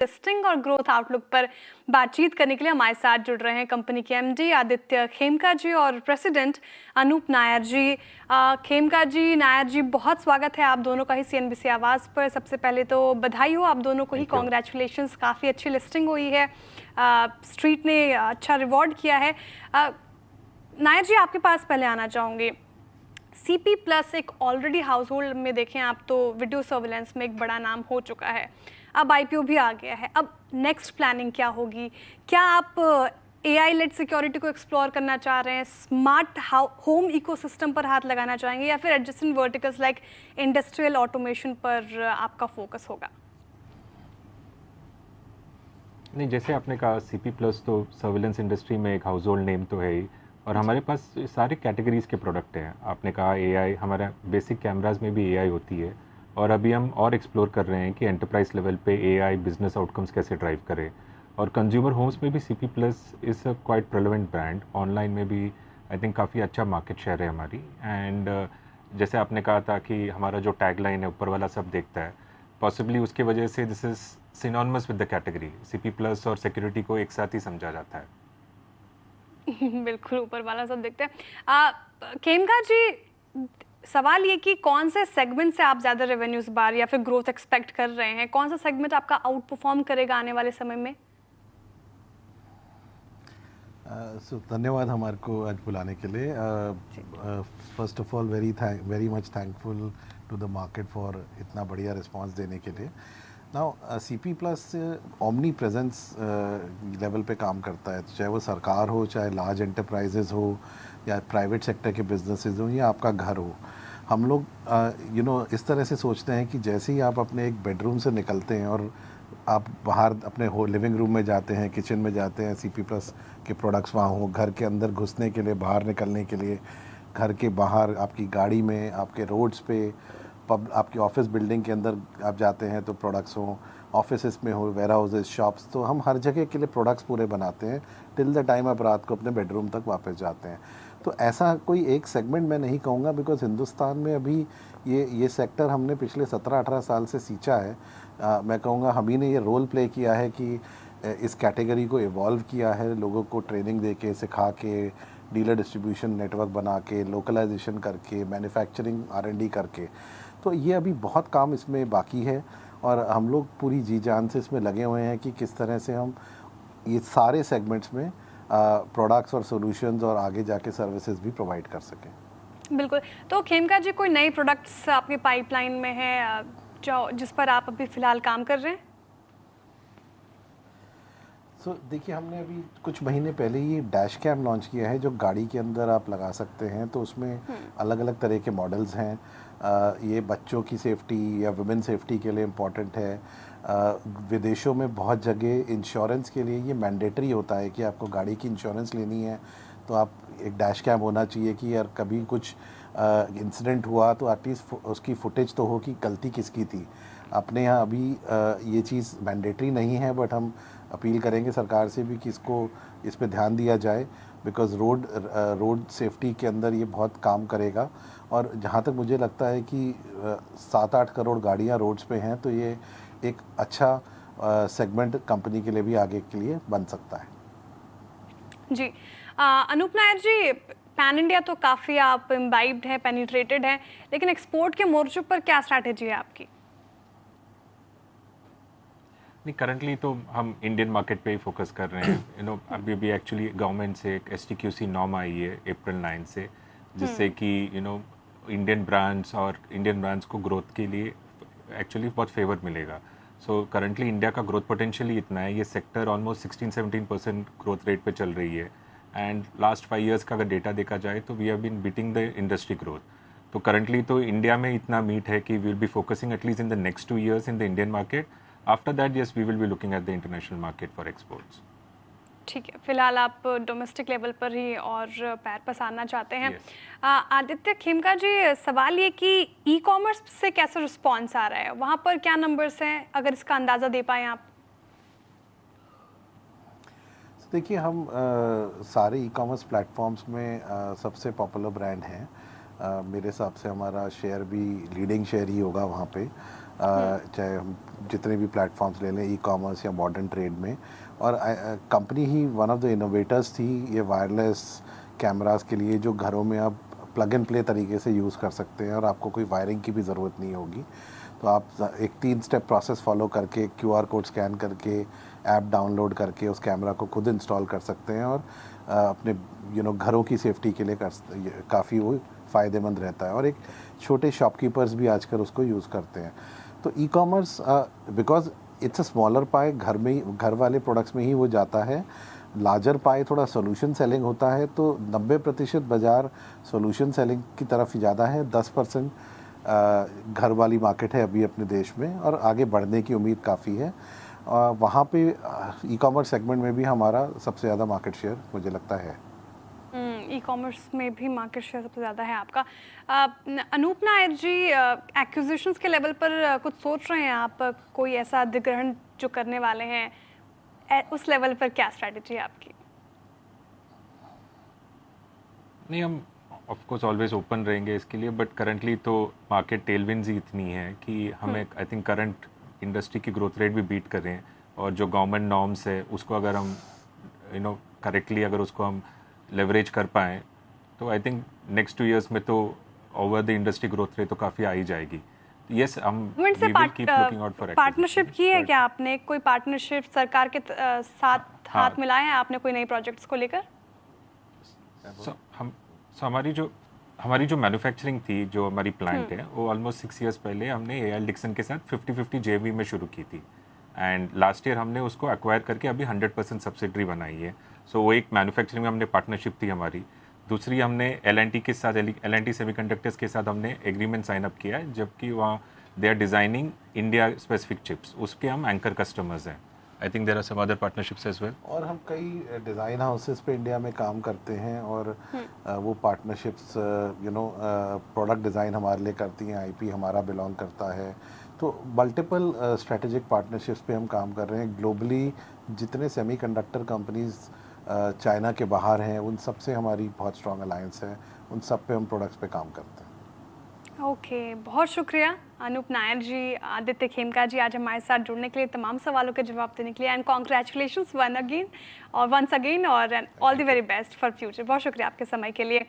Listing और growth outlook पर बातचीत करने के लिए हमारे साथ जुड़ रहे हैं कंपनी के एमडी आदित्य खेमका जी और प्रेसिडेंट अनूप नायर जी। खेमका जी, नायर जी, बहुत स्वागत है आप दोनों का ही सीएनबीसी आवाज़ पर। सबसे पहले तो बधाई हो आप दोनों को ही, कॉन्ग्रेचुलेशंस, काफ़ी अच्छी लिस्टिंग हुई है, स्ट्रीट ने अच्छा रिवॉर्ड किया है। नायर जी, आपके पास पहले आना चाहूँगी। सीपी प्लस एक ऑलरेडी हाउस होल्ड में देखें आप तो वीडियो सर्विलेंस में एक बड़ा नाम हो चुका है, अब आईपीओ भी आ गया है। अब नेक्स्ट प्लानिंग क्या होगी? क्या आप एआई लेड सिक्योरिटी को एक्सप्लोर करना चाह रहे हैं, स्मार्ट होम इकोसिस्टम पर हाथ लगाना चाहेंगे, या फिर adjacent verticals like industrial automation पर आपका फोकस होगा? नहीं, जैसे आपने कहा सीपी प्लस तो सर्विलेंस इंडस्ट्री में एक हाउस होल्ड नेम तो है ही, और हमारे पास सारे कैटेगरीज के प्रोडक्ट हैं। आपने कहा एआई, हमारा बेसिक कैमराज में भी एआई होती है, और अभी हम और एक्सप्लोर कर रहे हैं कि एंटरप्राइज लेवल पे एआई बिजनेस आउटकम्स कैसे ड्राइव करे। और कंज्यूमर होम्स में भी CP plus is a quite relevant brand. Online में भी आई थिंक काफ़ी अच्छा मार्केट शेयर है हमारी। एंड जैसे आपने कहा था कि हमारा जो टैगलाइन है ऊपर वाला सब देखता है, पॉसिबली उसकी वजह से this is synonymous with the category. CP plus और सिक्योरिटी को एक साथ ही समझा जाता है। बिल्कुल, ऊपर वाला सब देखते हैं। खेमका जी, सवाल ये कि कौन से सेगमेंट से आप ज़्यादा रेवेन्यूज बार या फिर ग्रोथ एक्सपेक्ट कर रहे हैं? कौन सा सेगमेंट आपका आउट परफॉर्म करेगा आने वाले समय में? धन्यवाद हमारे को आज बुलाने के लिए। First of all very much thankful to the market for इतना बढ़िया रिस्पांस देने के लिए। Now CP plus omni presence level पे काम करता है, चाहे वो सरकार हो, चाहे लार्ज एंटरप्राइजेज हो, या प्राइवेट सेक्टर के बिजनेसेस हो, या आपका घर हो। हम लोग इस तरह से सोचते हैं कि जैसे ही आप अपने एक बेडरूम से निकलते हैं और आप बाहर अपने लिविंग रूम में जाते हैं, किचन में जाते हैं, सीपी प्लस के प्रोडक्ट्स वहाँ हो, घर के अंदर घुसने के लिए, बाहर निकलने के लिए, घर के बाहर आपकी गाड़ी में, आपके रोड्स पे, आपकी ऑफिस बिल्डिंग के अंदर आप जाते हैं तो प्रोडक्ट्स हों, ऑफिस में हो, वेयर हाउसेज, शॉप्स, तो हम हर जगह के लिए प्रोडक्ट्स पूरे बनाते हैं टिल द टाइम आप रात को अपने बेडरूम तक वापस जाते हैं। तो ऐसा कोई एक सेगमेंट मैं नहीं कहूँगा, बिकॉज हिंदुस्तान में अभी ये सेक्टर हमने पिछले 17-18 साल से सींचा है। मैं कहूँगा हम ही ने ये रोल प्ले किया है कि इस कैटेगरी को इवॉल्व किया है, लोगों को ट्रेनिंग दे के, सिखा के, डीलर डिस्ट्रीब्यूशन नेटवर्क बना के, लोकलाइजेशन करके, मैन्युफैक्चरिंग R&D करके। तो ये अभी बहुत काम इसमें बाकी है, और हम लोग पूरी जी जान से इसमें लगे हुए हैं कि किस तरह से हम ये सारे सेगमेंट्स में प्रोडक्ट्स और सॉल्यूशंस और आगे जाके सर्विसेज भी प्रोवाइड कर सकें। बिल्कुल। तो खेमका जी, कोई नए प्रोडक्ट्स आपके पाइपलाइन में है जो जिस पर आप अभी फ़िलहाल काम कर रहे हैं? देखिए, हमने अभी कुछ महीने पहले ही डैश कैम लॉन्च किया है, जो गाड़ी के अंदर आप लगा सकते हैं। तो उसमें अलग अलग तरह के मॉडल्स हैं। ये बच्चों की सेफ्टी या वुमेन सेफ्टी के लिए इम्पॉर्टेंट है। विदेशों में बहुत जगह इंश्योरेंस के लिए ये मैंडेटरी होता है कि आपको गाड़ी की इंश्योरेंस लेनी है तो आप एक डैश कैम होना चाहिए कि यार कभी कुछ इंसिडेंट हुआ तो एटलीस्ट उसकी फुटेज तो हो कि गलती किसकी थी। अपने यहाँ अभी ये चीज़ मैंडेटरी नहीं है, बट हम अपील करेंगे सरकार से भी कि इस पे ध्यान दिया जाए, बिकॉज़ रोड सेफ्टी के अंदर ये बहुत काम करेगा। और जहाँ तक मुझे लगता है कि 7-8 करोड़ गाड़ियाँ रोड्स पे हैं, तो ये एक अच्छा सेगमेंट कंपनी के लिए भी आगे के लिए बन सकता है। जी। अनूप नायर जी, पैन इंडिया तो काफ़ी आप इम्बाइब्ड हैं, पेनिट्रेटेड हैं, लेकिन एक्सपोर्ट के मोर्चों पर क्या स्ट्रैटेजी है आपकी? नहीं, करंटली तो हम इंडियन मार्केट पे ही फोकस कर रहे हैं। अभी भी एक्चुअली गवर्नमेंट से एक STQC नॉर्म आई है अप्रैल 9 से, जिससे कि इंडियन ब्रांड्स को ग्रोथ के लिए एक्चुअली बहुत फेवर मिलेगा। सो करंटली इंडिया का ग्रोथ पोटेंशियल ही इतना है, ये सेक्टर ऑलमोस्ट 16-17% ग्रोथ रेट पे चल रही है। एंड लास्ट 5 ईयर्स का अगर डेटा देखा जाए तो we have been beating the industry growth. तो करंटली तो इंडिया में इतना मीट है कि we will be focusing at least in the next 2 years in the Indian market. After that yes, we will be looking at the international market for exports. ठीक है, फिलहाल आप डोमेस्टिक लेवल पर ही और पैर पसारना चाहते हैं। Yes. आदित्य खेमका जी, सवाल ये कि ई कॉमर्स से कैसा रिस्पॉन्स आ रहा है, वहाँ पर क्या नंबर्स हैं, अगर इसका अंदाज़ा दे पाएँ आप? देखिए, हम सारे ई कॉमर्स प्लेटफॉर्म्स में सबसे पॉपुलर ब्रांड हैं। मेरे हिसाब से हमारा शेयर भी लीडिंग शेयर ही होगा वहाँ पे। चाहे हम जितने भी प्लेटफॉर्म्स ले लें, ई कॉमर्स या मॉडर्न ट्रेड में। और company he one of the innovators थी ये वायरलेस कैमरास के लिए, जो घरों में आप प्लग एंड प्ले तरीके से यूज़ कर सकते हैं और आपको कोई वायरिंग की भी ज़रूरत नहीं होगी। तो आप एक 3 स्टेप प्रोसेस फॉलो करके QR कोड स्कैन करके ऐप डाउनलोड करके उस कैमरा को खुद इंस्टॉल कर सकते हैं और अपने घरों की सेफ्टी के लिए काफ़ी वो फ़ायदेमंद रहता है। और एक छोटे शॉपकीपर्स भी आजकल उसको यूज़ करते हैं। तो e commerce because it's a smaller pie, घर वाले प्रोडक्ट्स में ही वो जाता है। लार्जर पाई थोड़ा सोल्यूशन सेलिंग होता है, तो 90% बाज़ार सोल्यूशन सेलिंग की तरफ ज़्यादा है। 10% घर वाली मार्केट है अभी अपने देश में, और आगे बढ़ने की उम्मीद काफ़ी है। वहाँ पे ई कॉमर्स सेगमेंट में भी हमारा सबसे ज़्यादा मार्केट शेयर मुझे लगता है। ई कॉमर्स में भी मार्केट शेयर सबसे ज़्यादा है आपका। अनूप नायर जी, एक्विजिशंस के लेवल पर कुछ सोच रहे हैं आप? कोई ऐसा अधिग्रहण जो करने वाले हैं, उस लेवल पर क्या स्ट्रैटेजी है आपकी? नहीं, हम ऑफ कोर्स ऑलवेज ओपन रहेंगे इसके लिए, बट करंटली तो मार्केट टेलविंड्स ही इतनी है कि हमें आई थिंक करंट इंडस्ट्री की ग्रोथ रेट भी बीट कर रहे हैं। और जो गवर्नमेंट नॉर्म्स है उसको अगर हम करेक्टली अगर उसको हम लेवरेज कर पाएँ, तो आई थिंक नेक्स्ट 2 years में तो over the industry growth rate तो काफ़ी आ ही जाएगी। यस, हम गवर्नमेंट से we will keep looking out for partnership acquisitions, की है but- क्या आपने? कोई पार्टनरशिप सरकार के साथ हाँ। हाथ मिलाए हैं आपने कोई नई प्रोजेक्ट्स को लेकर? हमारी जो मैन्युफैक्चरिंग थी, जो हमारी प्लांट है, वो ऑलमोस्ट 6 years पहले हमने AIL डिक्सन के साथ 50-50 JV में शुरू की थी। एंड लास्ट ईयर हमने उसको एक्वायर करके अभी 100% सब्सिडरी बनाई है। सो वो एक मैन्युफैक्चरिंग में हमने पार्टनरशिप थी हमारी। दूसरी हमने L&T के साथ, L&T सेमीकंडक्टर्स के साथ हमने एग्रीमेंट साइन अप किया है, जबकि वहाँ they are designing India specific chips, उसके हम एंकर कस्टमर्स हैं। I think there are some other partnerships as well. और हम कई डिज़ाइन हाउसेस पे इंडिया में काम करते हैं, और वो पार्टनरशिप्स प्रोडक्ट डिज़ाइन हमारे लिए करती हैं, IP हमारा बिलोंग करता है। तो मल्टीपल स्ट्रेटेजिक पार्टनरशिप्स पे हम काम कर रहे हैं ग्लोबली। जितने सेमीकंडक्टर कंपनीज चाइना के बाहर हैं, उन सब से हमारी बहुत स्ट्रॉन्ग अलायंस है, उन सब पे हम प्रोडक्ट्स पे काम करते हैं। ओके, बहुत शुक्रिया अनूप नायर जी, आदित्य खेमका जी, आज हमारे साथ जुड़ने के लिए, तमाम सवालों के जवाब देने के लिए। एंड कॉन्ग्रेचुलेशंस वंस अगेन और all the very best for future. बहुत शुक्रिया आपके समय के लिए।